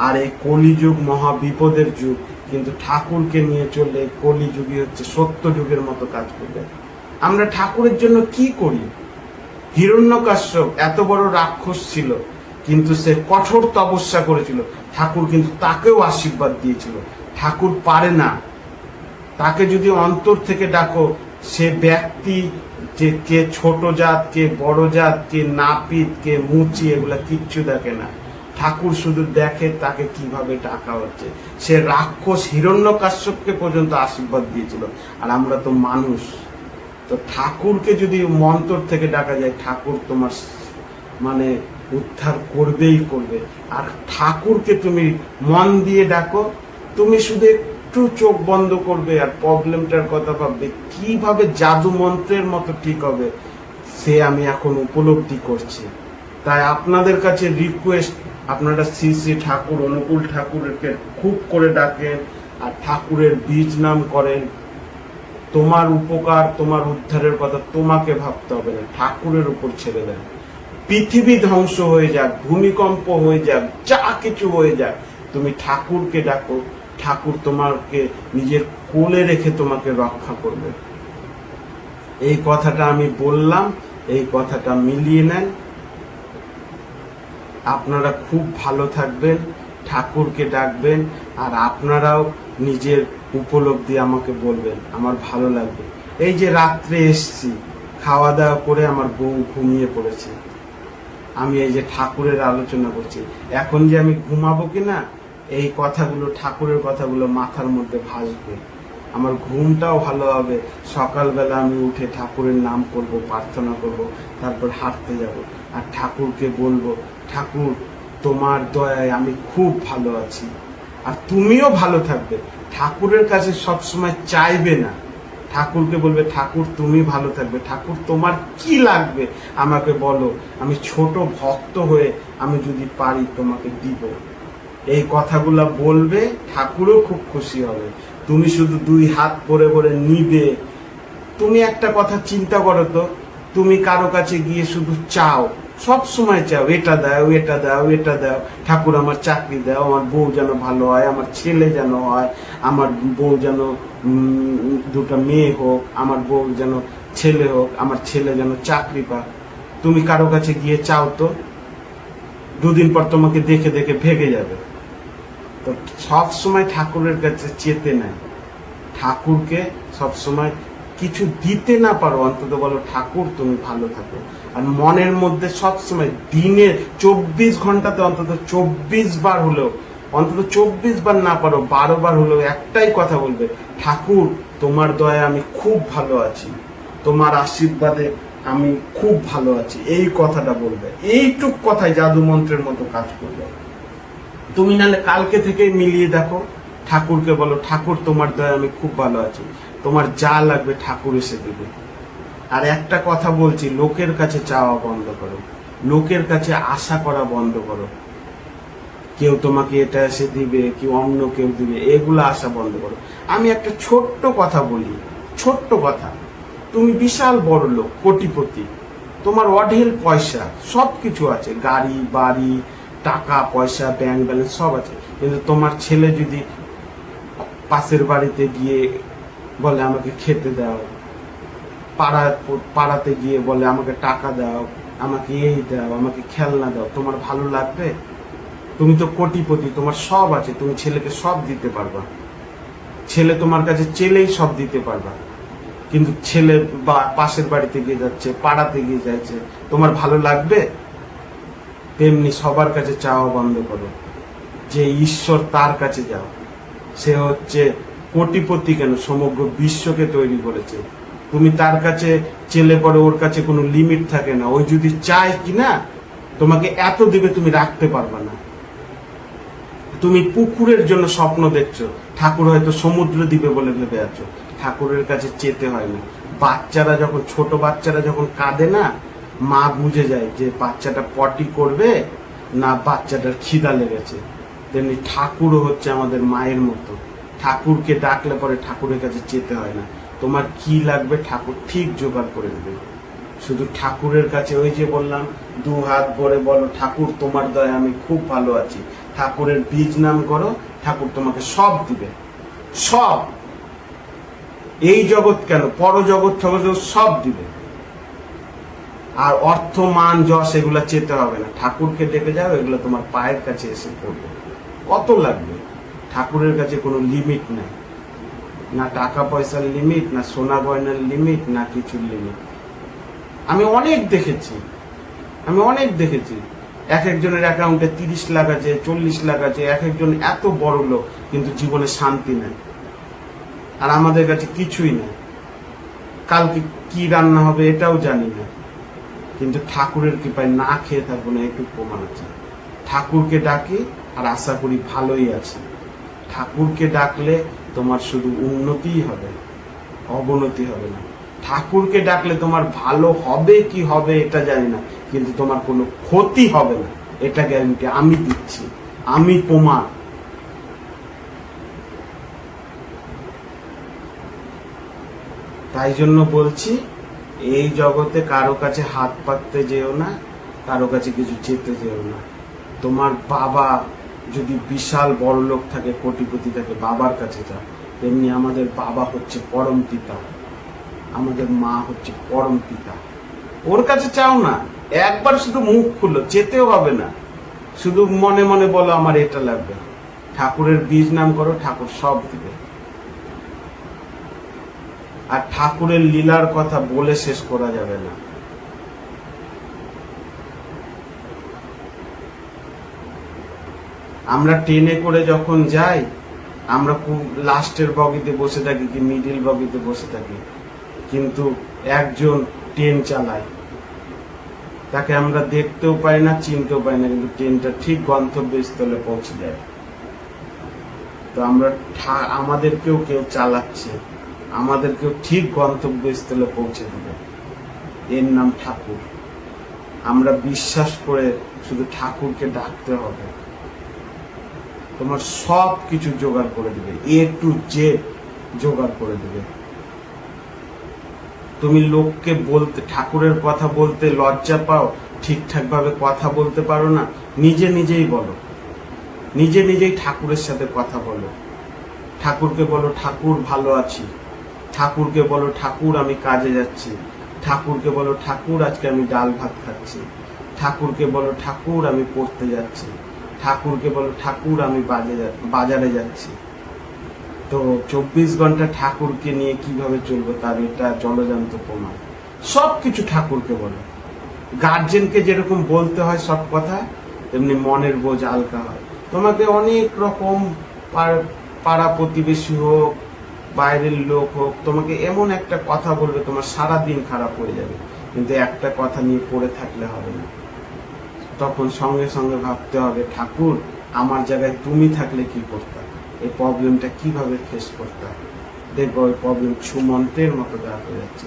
আর এই কলিযুগ মহা বিপদের যুগ, কিন্তু ঠাকুরকে নিয়ে চললে কলিযুগী হচ্ছে সত্য যুগের মতো কাজ করবে। আমরা ঠাকুরের জন্য কি করি? হিরণ্যকাশ্যপ এত বড় রাক্ষস ছিল, কিন্তু সে কঠোর তপস্যা করেছিল, ঠাকুর কিন্তু তাকেও আশীর্বাদ দিয়েছিল। ঠাকুর পারে না, তাকে যদি অন্তর থেকে ডাকো, সে ব্যক্তি যে কে ছোট জাত, কে বড় জাত, কে নাপিত, কে মুচি, এগুলা কিচ্ছু দেখে না। ঠাকুর শুধু দেখে তাকে কিভাবে ডাকা হচ্ছে। সে রাক্ষস হিরণ্যকাশ্যপকে পর্যন্ত আশীর্বাদ দিয়েছিল, আর আমরা তো মানুষ। তো ঠাকুরকে যদি মন্তর থেকে ডাকা যায়, ঠাকুর তোমার মানে উদ্ধার করবেই করবে। আর ঠাকুরকে তুমি মন দিয়ে ডাকো, তুমি শুধু একটু চোখ বন্ধ করবে আর প্রবলেমটার কথা ভাববে, কিভাবে জাদু মন্ত্রের মতো ঠিক হবে, সে আমি এখন উপলব্ধি করছি। তাই আপনাদের কাছে রিকোয়েস্ট, আপনারা শ্রী শ্রী ঠাকুর অনুকূল ঠাকুরকে খুব করে ডাকেন আর ঠাকুরের বীজ নাম করেন। তোমার উপকার, তোমার উদ্ধারের কথা তোমাকে ভাবতে হবে না, ঠাকুরের উপর ছেড়ে দেন। পৃথিবী ধ্বংস হয়ে যাক, ভূমিকম্প হয়ে যাক, যা কিছু হয়ে যাক, তুমি ঠাকুরকে ডাকো, ঠাকুর তোমাকে নিজের কোলে রেখে তোমাকে রক্ষা করবে। এই কথাটা আমি বললাম, এই কথাটা মিলিয়ে নেন। আপনারা খুব ভালো থাকবেন, ঠাকুরকে ডাকবেন, আর আপনারাও নিজের উপলব্ধি আমাকে বলবেন, আমার ভালো লাগবে। এই যে রাত্রে এসছি, খাওয়া দাওয়া করে আমার বউ ঘুমিয়ে পড়েছে, আমি এই যে ঠাকুরের আলোচনা করছি, এখন যে আমি ঘুমাবো কিনা, এই কথাগুলো, ঠাকুরের কথাগুলো মাথার মধ্যে ভাসবে, আমার ঘুমটাও ভালো হবে। সকালবেলা আমি উঠে ঠাকুরের নাম করব, প্রার্থনা করব, তারপর হাঁটতে যাব, আর ঠাকুরকে বলবো, ঠাকুর তোমার দয়ায় আমি খুব ভালো আছি, আর তুমিও ভালো থাকবে। ঠাকুরের কাছে সবসময় চাইবে না, ঠাকুরকে বলবে, ঠাকুর তুমি ভালো থাকবে, ঠাকুর তোমার কি লাগবে আমাকে বলো, আমি ছোট ভক্ত হয়ে আমি যদি পারি তোমাকে দিব। এই কথাগুলা বলবে, ঠাকুরও খুব খুশি হবে। তুমি শুধু দুই হাত ভরে ভরে নিবে। তুমি একটা কথা চিন্তা করো তো, তুমি কারো কাছে গিয়ে শুধু চাও, সব সময় চাও, এটা দাও, এটা দাও, এটা দাও, ঠাকুর আমার চাকরি দাও, আমার বউ যেন ভালো হয়, আমার ছেলে যেন হয়, আমার বউ যেন দুটো মেয়ে হোক, আমার বউ যেন ছেলে হোক, আমার ছেলে যেন চাকরি পাক। তুমি কারো কাছে গিয়ে চাও তো, দুদিন পর তোমাকে দেখে দেখে ভেগে যাবে। তো সব সময় ঠাকুরের কাছে চেতে নাই, ঠাকুরকে সব সময় কিছু দিতে না পারো, অন্তত বলো, ঠাকুর তুমি ভালো থাকো। আর মনের মধ্যে সবসময় দিনে 24 ঘন্টাতে অন্তত 24 বার হলেও, অন্তত 24 বার না পারো 12 বার হলেও একটাই কথা বলবে, ঠাকুর তোমার দয়ায় আমি খুব ভালো আছি, তোমার আশীর্বাদে আমি খুব ভালো আছি। এই কথাটা বলবে, এইটুক কথাই জাদু মন্ত্রের মতো কাজ করবে। তুমি নালে কালকে থেকে মিলিয়ে দেখো, ঠাকুরকে বলো, ঠাকুর তোমার দয়ায় আমি খুব ভালো আছি, তোমার যা লাগবে ঠাকুর এসে দেবে। আর একটা কথা বলছি, লোকের কাছে চাওয়া বন্ধ করো, লোকের কাছে আশা করা বন্ধ করো। কেউ তোমাকে এটা এসে দিবে, কেউ অন্য কেউ দিবে, এগুলো আশা বন্ধ করো। আমি একটা ছোট্ট কথা বলি, ছোট্ট কথা, তুমি বিশাল বড় লোক, কোটিপতি, তোমার অঢেল পয়সা, সব কিছু আছে, গাড়ি বাড়ি, টাকা পয়সা, ব্যাংক ব্যালেন্স সব আছে, কিন্তু তোমার ছেলে যদি পাশের বাড়িতে গিয়ে বলে আমাকে খেতে দাও, পাড়াতে গিয়ে বলে আমাকে টাকা দাও, আমাকে এই দাও, আমাকে খেলনা দাও, তোমার ভালো লাগবে? তুমি তো কোটিপতি, তোমার সব আছে, তুমি ছেলেকে সব দিতে পারবা, ছেলে তোমার কাছে চেলেই সব দিতে পারবা, কিন্তু ছেলে বা পাশের বাড়িতে গিয়ে যাচ্ছে, পাড়াতে গিয়ে যাচ্ছে, তোমার ভালো লাগবে? তেমনি সবার কাছে চাওয়া বন্ধ করো, যে ঈশ্বর তার কাছে যাও, সে হচ্ছে কোটিপতি, কেন সমগ্র বিশ্বকে তৈরি করেছে। তুমি তার কাছে চেলে পরে ওর কাছে কোনো লিমিট থাকে না, ওই যদি চায় কিনা তোমাকে এত দিবে, তুমি রাখতে পারবা না। তুমি পুকুরের জন্য স্বপ্ন দেখছো, ঠাকুর হয়তো সমুদ্র দিবে বলে ভেবে আছো, ঠাকুরের কাছে চেতে হয় না। বাচ্চারা যখন, ছোট বাচ্চারা যখন কাঁদে না, মা বুঝে যায় যে বাচ্চাটা পটি করবে না বাচ্চাটার খিদা লেগেছে, তেমনি ঠাকুরও হচ্ছে আমাদের মায়ের মতো। ঠাকুরকে ডাকলে পরে ঠাকুরের কাছে যেতে হয় না, তোমার কি লাগবে ঠাকুর ঠিক জোগাড় করে দেবে। শুধু ঠাকুরের কাছে, ওই যে বললাম, দু হাত ভরে বলো, ঠাকুর তোমার দয়ায় আমি খুব ভালো আছি, ঠাকুরের বীজ নাম করো, ঠাকুর তোমাকে সব দিবে। সব, এই জগৎ কেন, পরজগৎ জগৎ সব দিবে। আর অর্থ মান যশ এগুলা চেতে হবে না, ঠাকুরকে ডেকে যাও, এগুলো তোমার পায়ের কাছে এসে পড়বে। কত লাগবে? ঠাকুরের কাছে কোনো লিমিট নাই, না টাকা পয়সার লিমিট, না সোনা গয়নার লিমিট, না কিছুর লিমিট। আমি অনেক দেখেছি এক একজনের অ্যাকাউন্টে 30 লাখ আছে, 40 লাখ আছে, এক একজন এত বড় লোক, কিন্তু জীবনে শান্তি নেই। আর আমাদের কাছে কিছুই নেই, কালকে কি রান্না হবে এটাও জানি না, কিন্তু ঠাকুরের কৃপায় না খেয়ে থাকবো না, একটু প্রমাণ আছে। ঠাকুরকে ডাকি আর আশা করি ভালোই আছে। ঠাকুরকে ডাকলে তোমার শুধু উন্নতিই হবে, অবনতি হবে না। ঠাকুরকে ডাকলে তোমার ভালো হবে কি হবে এটা জানি না, কিন্তু তোমার কোনো ক্ষতি হবে না, এটা গ্যারান্টি আমি দিচ্ছি, আমি প্রমাণ। তাই জন্য বলছি, এই জগতে কারো কাছে হাত পাততে যেও না, কারো কাছে কিছু চেতে যেও না। তোমার বাবা যদি বিশাল বড় লোক থাকে, কোটিপতি থাকে, বাবার কাছে যাও। তেমনি আমাদের বাবা হচ্ছে পরম পিতা, আমাদের মা হচ্ছে পরম পিতা। ওর কাছে চাও না, একবার শুধু মুখ খুললো, চেতেও হবে না, শুধু মনে মনে বলো আমার এটা লাগবে। ঠাকুরের বীজ নাম করো, ঠাকুর সব দিবে। আর ঠাকুরের লীলার কথা বলে শেষ করা যাবে না। আমরা ট্রেনে করে যখন যাই, আমরা খুব লাস্টের বগিতে বসে থাকি কি মিডিল বগিতে বসে থাকি, কিন্তু একজন ট্রেন চালায়, তাকে আমরা দেখতেও পাই না, চিনতেও পাই না, কিন্তু ট্রেনটা ঠিক গন্তব্যস্থলে পৌঁছে যায়। তো আমরা আমাদেরকেও কেউ চালাচ্ছে, আমাদেরকেও ঠিক গন্তব্যস্থলে পৌঁছে দেবে, এর নাম ঠাকুর। আমরা বিশ্বাস করে শুধু ঠাকুরকে ডাকতে হবে, তোমার সব কিছু জোগাড় করে দেবে, A to Z জোগাড় করে দেবে। তুমি লোককে বলতে, ঠাকুরের কথা বলতে লজ্জা পাও, ঠিকঠাক ভাবে কথা বলতে পারো না, নিজেই বলো, নিজেই ঠাকুরের সাথে কথা বলো। ঠাকুরকে বলো ঠাকুর ভালো আছি, ঠাকুরকে বলো ঠাকুর আমি কাজে যাচ্ছি, ঠাকুরকে বলো ঠাকুর আজকে আমি ডাল ভাত খাচ্ছি, ঠাকুরকে বলো ঠাকুর আমি পড়তে যাচ্ছি, ঠাকুরকে বলো ঠাকুর আমি বাজারে যাচ্ছি। তো 24 ঘন্টা ঠাকুরকে নিয়ে কিভাবে চলবো তার এটা জলজান্ত প্রমাণ। সবকিছু ঠাকুরকে বলো। গার্জেনকে যেরকম বলতে হয় সব কথা, তেমনি মনের বোঝ হালকা হয়। তোমাকে অনেক রকম পাড়া প্রতিবেশী হোক, বাইরের লোক হোক, তোমাকে এমন একটা কথা বলবে তোমার সারা দিন খারাপ হয়ে যাবে, কিন্তু একটা কথা নিয়ে পড়ে থাকলে হবে না। তখন সঙ্গে সঙ্গে ভাবতে হবে, ঠাকুর আমার জায়গায় তুমি থাকলে কি করতে, এই প্রবলেমটা কিভাবে ফেস করতে। দেখবো ওই প্রবলেম ছুমন্ত্রের মতো দেওয়া হয়ে যাচ্ছে।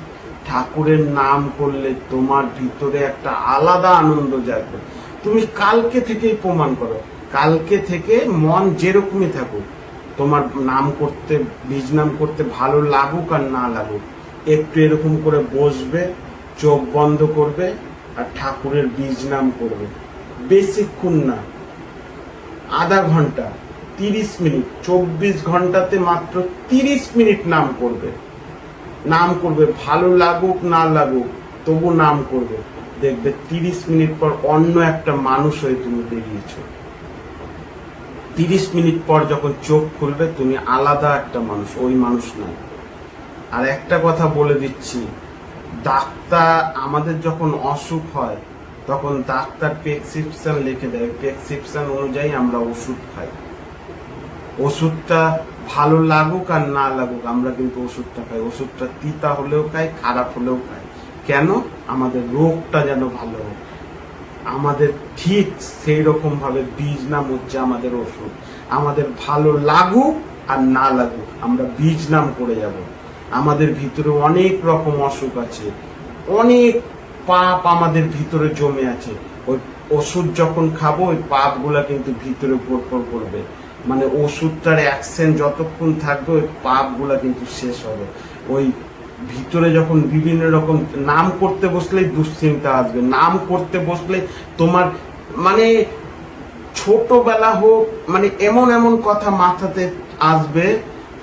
ঠাকুরের নাম করলে তোমার ভিতরে একটা আলাদা আনন্দ জাগবে। তুমি কালকে থেকেই প্রমাণ করো, কালকে থেকে মন যেরকমই থাকুক, তোমার নাম করতে, বীজ নাম করতে ভালো লাগুক আর না লাগুক, একটু এরকম করে বসবে, চোখ বন্ধ করবে আর ঠাকুরের বীজ নাম করবে। বেশিক্ষণ না, আধা ঘন্টা, 30 মিনিট, 24 ঘন্টাতে মাত্র 30 মিনিট নাম করবে। নাম করবে, ভালো লাগুক না লাগুক তবু নাম করবে। দেখবে 30 মিনিট পর অন্য একটা মানুষ হয়ে তুমি বেরিয়েছো। 30 মিনিট পর যখন চোখ খুলবে তুমি আলাদা একটা মানুষ, ওই মানুষ নয়। আর একটা কথা বলে দিচ্ছি, ডাক্তার আমাদের যখন অসুখ হয় তখন ডাক্তার প্রেসক্রিপশন লিখে দেয়, প্রেসক্রিপশন অনুযায়ী আমরা ওষুধ খাই। ওষুধটা ভালো লাগুক আর না লাগুক আমরা কিন্তু ওষুধটা খাই। ওষুধটা তিতা হলেও খাই, খারাপ হলেও খাই। কেন? আমাদের রোগটা যেন ভালো হোক। আমাদের ঠিক সেই রকম ভাবে বীজ নাম হচ্ছে আমাদের ওষুধ। আমাদের ভালো লাগুক আর না লাগুক আমরা বীজ নাম করে যাব। আমাদের ভিতরে অনেক রকম অসুখ আছে, অনেক পাপ আমাদের ভিতরে জমে আছে। ওই ওষুধ যখন খাবো ওই পাপগুলা কিন্তু ভিতরে ভরপুর করবে। মানে ওষুধটার অ্যাকশন যতক্ষণ থাকবে ওই পাপগুলা কিন্তু শেষ হবে। ওই ভিতরে যখন বিভিন্ন রকম নাম করতে বসলেই দুশ্চিন্তা আসবে, নাম করতে বসলে তোমার মানে ছোটবেলা হোক, মানে এমন এমন কথা মাথাতে আসবে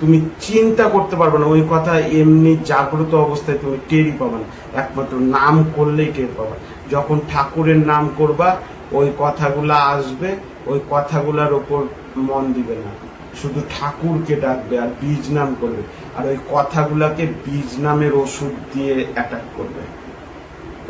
তুমি চিন্তা করতে পারবে না, ওই কথা এমনি জাগ্রত অবস্থায় তুমি টেরই পাবে না, একমাত্র নাম করলেই টের পাবে। যখন ঠাকুরের নাম করবা ওই কথাগুলা আসবে, ওই কথাগুলার ওপর মন দিবে না, শুধু ঠাকুরকে ডাকবে আর বীজ নাম করবে, আর ওই কথাগুলাকে বীজ নামের ওষুধ দিয়ে অ্যাটাক করবে।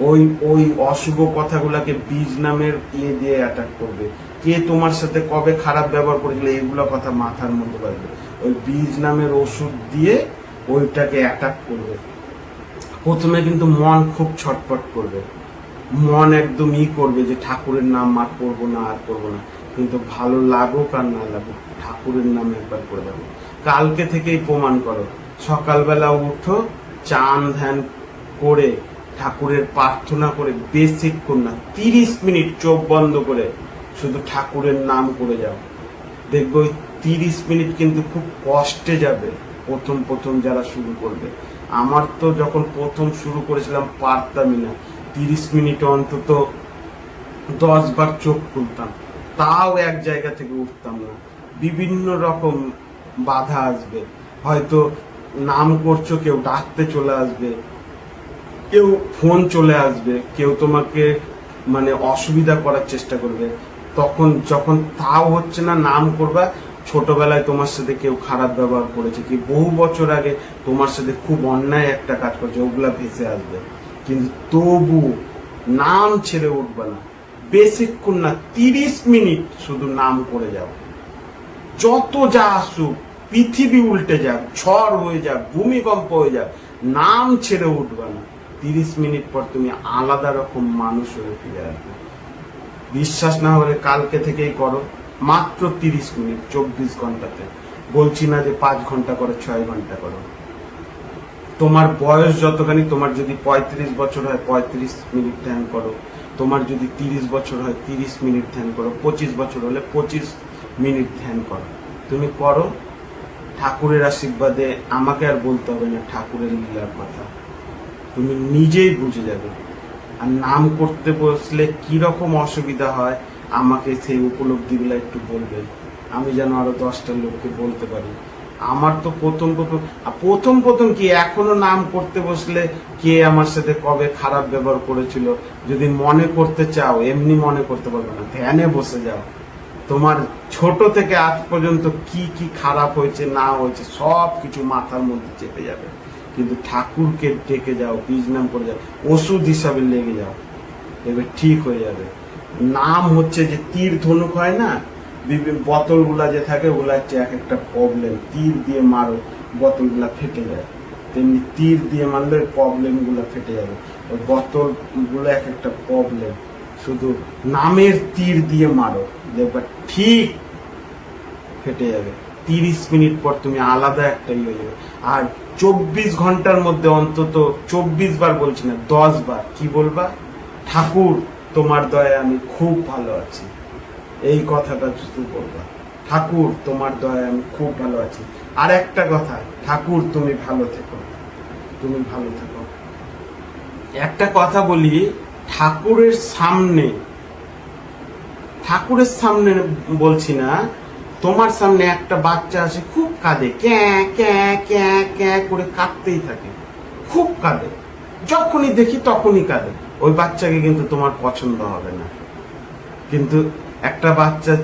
ওই ওই অশুভ কথাগুলাকে বীজ নামের দিয়ে অ্যাটাক করবে। কে তোমার সাথে কবে খারাপ ব্যবহার করেছিল এগুলো কথা মাথার মধ্যে বাজবে, ওই বীজ নামের ওষুধ দিয়ে ওইটাকে অ্যাটাক করবে। প্রথমে কিন্তু মন খুব ছটফট করবে, মন একদম করবে যে ঠাকুরের নাম আর করবো না আর করবো না, কিন্তু ভালো লাগুক আর না লাগুক ঠাকুরের নাম একবার করে দেবো। কালকে থেকেই প্রমাণ করো, সকালবেলা উঠো, চান ধ্যান করে ঠাকুরের প্রার্থনা করে বেশিক্ষণ না 30 মিনিট চোখ বন্ধ করে শুধু ঠাকুরের নাম করে যাও। দেখবো ওই 30 মিনিট কিন্তু খুব কষ্টে যাবে প্রথম প্রথম যারা শুরু করবে। আমার তো যখন প্রথম শুরু করেছিলাম পারতামই না, 30 মিনিট অন্তত 10 বার চোখ খুলতাম, তাও এক জায়গা থেকে উঠতাম না। বিভিন্ন রকম বাধা আসবে, হয়তো নাম করছো কেউ ডাকতে চলে আসবে, কেউ ফোন চলে আসবে, কেউ তোমাকে মানে অসুবিধা করার চেষ্টা করবে। তখন যখন তাও হচ্ছে না, নাম করবা, ছোটবেলায় তোমার সাথে কেউ খারাপ ব্যবহার করেছে, কি বহু বছর আগে তোমার সাথে খুব অন্যায় একটা কাজ করেছে, ওগুলা ভেসে আসবে, কিন্তু তবু নাম ছেড়ে উঠবে না। বেশিক্ষণ না, 30 মিনিট শুধু নাম করে যাও। যত যা আসুক, পৃথিবী উল্টে যাক, ঝড় হয়ে যাক, ভূমিকম্প হয়ে যাক, নাম ছেড়ে উঠবে না। 30 মিনিট পর তুমি আলাদা রকম মানুষ হয়ে ফিরে আসবে। বিশ্বাস না হলে কালকে থেকেই করো, মাত্র 30 মিনিট 24 ঘন্টাতে। বলছি না যে 5 ঘন্টা করো, 6 ঘন্টা করো। তোমার বয়স যতখানি, তোমার যদি 35 বছর হয় 35 মিনিট ধ্যান করো, তোমার যদি 30 বছর হয় 30 মিনিট ধ্যান করো, 25 বছর হলে 25 মিনিট ধ্যান করো। তুমি করো, ঠাকুরের আশীর্বাদে আমাকে আর বলতে হবে না ঠাকুরের লীলার কথা, তুমি নিজেই বুঝে যাবে। আর নাম করতে বসলে কি রকম অসুবিধা হয় আমাকে সেই উপলব্ধিগুলো একটু বলবেন, আমি যেন আরো 10টা লোককে বলতে পারি। আমার তো প্রথম প্রথম কি, এখনো নাম করতে বসলে কে আমার সাথে কবে খারাপ ব্যবহার করেছিল যদি মনে করতে চাও, এমনি মনে করতে পারবে না, ধ্যানে বসে যাও। তোমার ছোট থেকে আজ পর্যন্ত কি কি খারাপ হয়েছে না হয়েছে সব কিছু মাথার মধ্যে চেপে যাবে। কিন্তু ঠাকুরকে ডেকে যাও, বীজ নাম করে যাও, ওষুধ হিসাবে লেগে যাও, এবার ঠিক হয়ে যাবে। নাম হচ্ছে যে তীর ধনুক হয় না, বোতলগুলা যে থাকে ওগুলা হচ্ছে এক একটা প্রবলেম, তীর দিয়ে মারো বোতলগুলা ফেটে যায়, তেমনি তীর দিয়ে মারলে প্রবলেম গুলা ফেটে যাবে। ওই বোতলগুলো এক একটা প্রবলেম, শুধু নামের তীর দিয়ে মারো, দেখবা ঠিক ফেটে যাবে। 30 মিনিট পর তুমি আলাদা একটা হয়ে যাবে। আর 24 ঘন্টার মধ্যে অন্তত 24 বার বলছি না, 10 বার কি বলবা, ঠাকুর তোমার দয়ায় আমি খুব ভালো আছি, এই কথাটা শুধু বলবা, ঠাকুর তোমার দয়ায় আমি খুব ভালো আছি। আর একটা কথা, ঠাকুর তুমি ভালো থেকো, তুমি ভালো থেকো। একটা কথা বলি, ঠাকুরের সামনে বলছি না, তোমার সামনে একটা বাচ্চা আছে খুব কাঁদে, ক্যাঁ ক্যাঁ ক্যাঁ ক্যাঁ করে কাঁদতেই থাকে, খুব কাঁদে, যখনই দেখি তখনই কাঁদে, ওই বাচ্চাকে কিন্তু তোমার পছন্দ হবে না। কিন্তু একটা বাচ্চা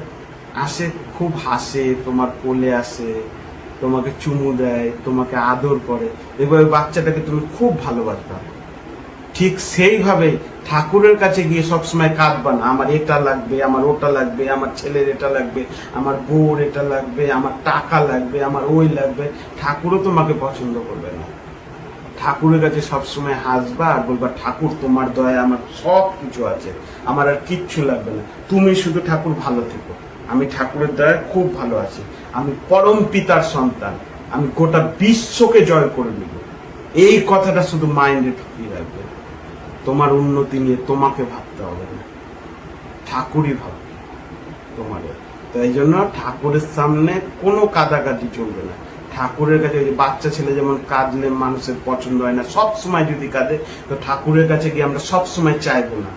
আসে, খুব হাসে, তোমার কোলে আসে, তোমাকে চুমু দেয়, তোমাকে আদর করে, এবার ওই বাচ্চাটাকে তুমি খুব ভালোবাসবা। ঠিক সেইভাবে ঠাকুরের কাছে গিয়ে সবসময় কাঁদবা না, আমার এটা লাগবে, আমার ওটা লাগবে, আমার ছেলের এটা লাগবে, আমার বউর এটা লাগবে, আমার টাকা লাগবে, আমার ওই লাগবে, ঠাকুরও তোমাকে পছন্দ করবে না। ঠাকুরের কাছে সবসময় হাসবা আর বলবা, ঠাকুর তোমার দয়ায় আমার সব কিছু আছে, আমার আর কিচ্ছু লাগবে না, তুমি শুধু ঠাকুর ভালো থেকো, আমি ঠাকুরের দয়ায় খুব ভালো আছি, আমি পরম পিতার সন্তান, আমি গোটা বিশ্বকে জয় করে নিব। এই কথাটা শুধু মাইন্ডে ঢুকিয়ে রাখবে। তোমার উন্নতি নিয়ে তোমাকে ভাবতে হবে না, ঠাকুরই ভাববে তোমাদের। তো এই জন্য ঠাকুরের সামনে কোনো কাঁদাকাটি চলবে না। ঠাকুরের কাছে ওই বাচ্চা ছেলে যেমন কাঁদলে মানুষের পছন্দ হয় না, সব সময় যদি কাঁদে, তো ঠাকুরের কাছে গিয়ে আমরা সবসময় চাইবো না,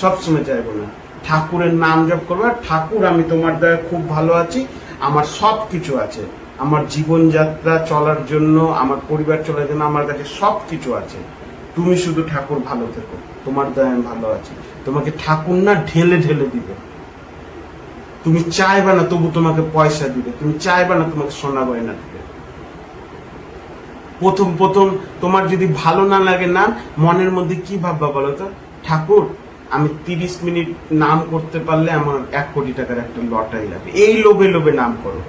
সবসময় চাইবো না। ঠাকুরের নাম জপ করবো, ঠাকুর আমি তোমার দ্বারা খুব ভালো আছি, আমার সব কিছু আছে, আমার জীবনযাত্রা চলার জন্য, আমার পরিবার চলার জন্য আমার কাছে সবকিছু আছে। তুমি শুধু ঠাকুর ভালো থেকো, তোমার দয়ায় আমি ভালো আছি। তোমাকে ঠাকুর না ঢেলে ঢেলে দিবে। তুমি চাইবে না তবু তোমাকে পয়সা দিবে, তুমি চাইবে না তোমাকে সোনা গয়না দিবে। প্রথম প্রথম তোমার যদি ভালো না লাগে না, মনের মধ্যে কি ভাববা বলো তো, ঠাকুর আমি 30 মিনিট নাম করতে পারলে আমার 1 কোটি টাকার একটা লটারি লাগে। এই লোভে লোভে নাম করো।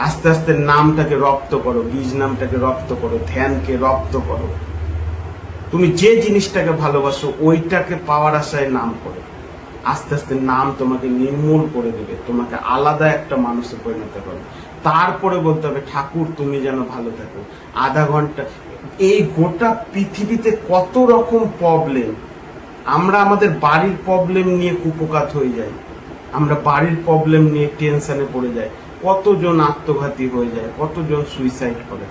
আস্তে আস্তে নামটাকে রপ্ত করো, বীজ নামটাকে রপ্ত করো, ধ্যানকে রপ্ত করো। তুমি যে জিনিসটাকে ভালোবাসো ওইটাকে পাওয়ার আশায় নাম করো। আস্তে আস্তে নাম তোমাকে নির্মূল করে দেবে, তোমাকে আলাদা একটা মানুষে পরিণত করবে। তারপরে বলতে হবে ঠাকুর তুমি যেন ভালো থাকো। আধা ঘন্টা, এই গোটা পৃথিবীতে কত রকম প্রবলেম, আমরা আমাদের বাড়ির প্রবলেম নিয়ে কুপকাত হয়ে যাই, আমরা বাড়ির প্রবলেম নিয়ে টেনশনে পড়ে যাই, কতজন আত্মঘাতী হয়ে যায়, কতজন সুইসাইড করে।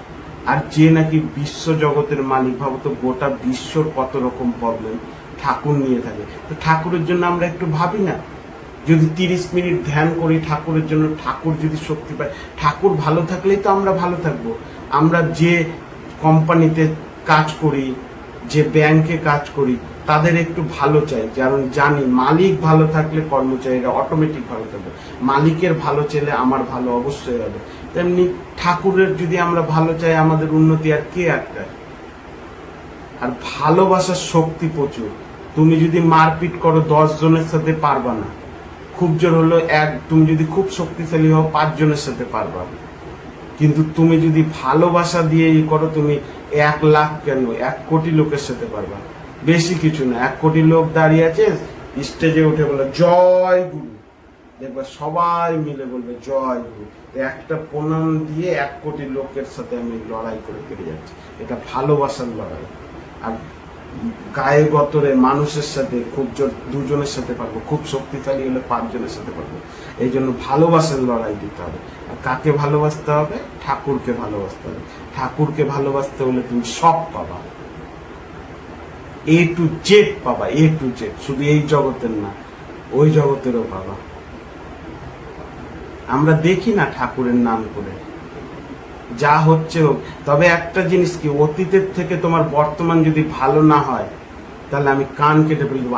আর যে নাকি বিশ্ব জগতের মালিক, ভাবো তো গোটা বিশ্বর কত রকম প্রবলেম ঠাকুর নিয়ে থাকে। তো ঠাকুরের জন্য আমরা একটু ভাবি না? যদি 30 মিনিট ধ্যান করি ঠাকুরের জন্য, ঠাকুর যদি শক্তি পায়, ঠাকুর ভালো থাকলেই তো আমরা ভালো থাকবো। আমরা যে কোম্পানিতে কাজ করি, যে ব্যাংকে কাজ করি, তাদের একটু ভালো চাই, কারণ জানি মালিক ভালো থাকলে কর্মচারীরা অটোমেটিক ভালো থাকবে। মালিকের ভালো চাইলে আমার ভালো অবশ্যই হবে। তেমনি ঠাকুরের যদি আমরা ভালো চাই, আমাদের উন্নতি আর কে আটকায়? আর ভালোবাসার শক্তি প্রচুর। তুমি যদি মারপিট করো 10 জনের সাথে পারবা না, খুব জোর হলো তুমি যদি খুব শক্তিশালী হও 5 জনের সাথে পারবা। কিন্তু তুমি যদি ভালোবাসা দিয়ে করো, তুমি 1 লাখ কেন 1 কোটি লোকের সাথে পারবা। বেশি কিছু না, 1 কোটি লোক দাঁড়িয়ে আছে, স্টেজে উঠে বলে জয় গুরু, দেখবা সবাই মিলে বলবে জয় গুরু। একটা প্রণাম দিয়ে 1 কোটি লোকের সাথে আমি লড়াই করে পেরে যাচ্ছি। এটা ভালোবাসার লড়াই। আর গায়ে গতরে মানুষের সাথে খুব জোর 2 জনের সাথে পারবো, খুব শক্তিশালী হলে 5 জনের সাথে পারবো। এই জন্য ভালোবাসার লড়াই দিতে হবে। আর কাকে ভালোবাসতে হবে? ঠাকুরকে ভালোবাসতে হবে। ঠাকুরকে ভালোবাসতে হলে তুমি সব পাবা, A to Z পাবা, A to Z। শুধু এই জগতের না, ওই জগতেরও পাবা। আমরা দেখি না ঠাকুরের নাম করে যা হচ্ছে হোক। তবে একটা জিনিস কি, অতীতের থেকে তোমার বর্তমান যদি ভালো না হয়, তাহলে আমি কান কেটে ফেলে দেবো।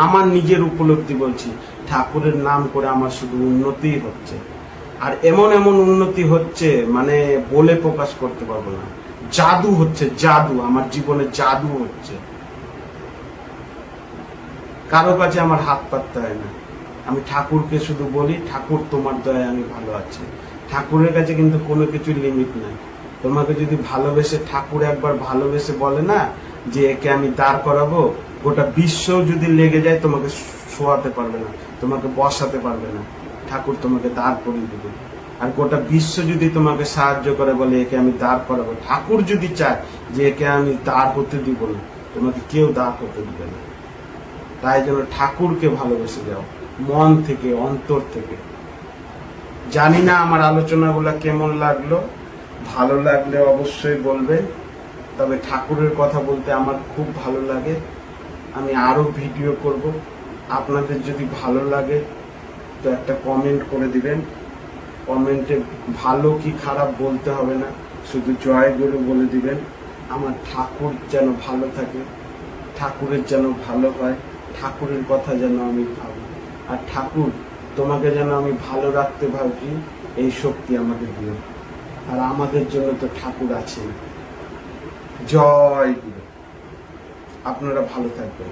আমার নিজের উপলব্ধি বলছি, ঠাকুরের নাম করে আমার শুধু উন্নতিই হচ্ছে। আর এমন এমন উন্নতি হচ্ছে, মানে বলে প্রকাশ করতে পারবো না। জাদু হচ্ছে, জাদু, আমার জীবনে জাদু হচ্ছে। কারো কাছে আমার হাত পাততে হয় না। আমি ঠাকুরকে শুধু বলি, ঠাকুর তোমার দয়ায় আমি ভালো আছি। ঠাকুরের কাছে কিন্তু কোনো কিছু লিমিট নাই। তোমাকে যদি ভালোবেসে, ঠাকুর একবার ভালোবেসে বলে না যে একে আমি দাঁড় করাবো, গোটা বিশ্ব যদি লেগে যায় তোমাকে শোয়াতে পারবে না, তোমাকে বসাতে পারবে না, ঠাকুর তোমাকে দাঁড় করিয়ে দেবে। আর গোটা বিশ্ব যদি তোমাকে সাহায্য করে, বলে একে আমি দাঁড় করাবো, ঠাকুর যদি চায় যে একে আমি দাঁড় করতে দিব না, তোমাকে কেউ দাঁড় করতে দিবে না। তাই জন্য ঠাকুরকে ভালোবেসে যাও মন থেকে, অন্তর থেকে। জানি না আমার আলোচনাগুলো কেমন লাগলো, ভালো লাগলে অবশ্যই বলবে। তবে ঠাকুরের কথা বলতে আমার খুব ভালো লাগে, আমি আরো ভিডিও করব। আপনাদের যদি ভালো লাগে তো একটা কমেন্ট করে দিবেন। কমেন্টে ভালো কি খারাপ বলতে হবে না, শুধু জয় গুরু বলে দিবেন। আমার ঠাকুর যেন ভালো থাকে, ঠাকুরের যেন ভালো হয়, ঠাকুরের কথা যেন আমি ভাবি। আর ঠাকুর তোমাকে যেন আমি ভালো রাখতে ভাবি, এই শক্তি আমাদের দিও। আর আমাদের জন্য তো ঠাকুর আছেন। জয় গুরু। আপনারা ভালো থাকবেন।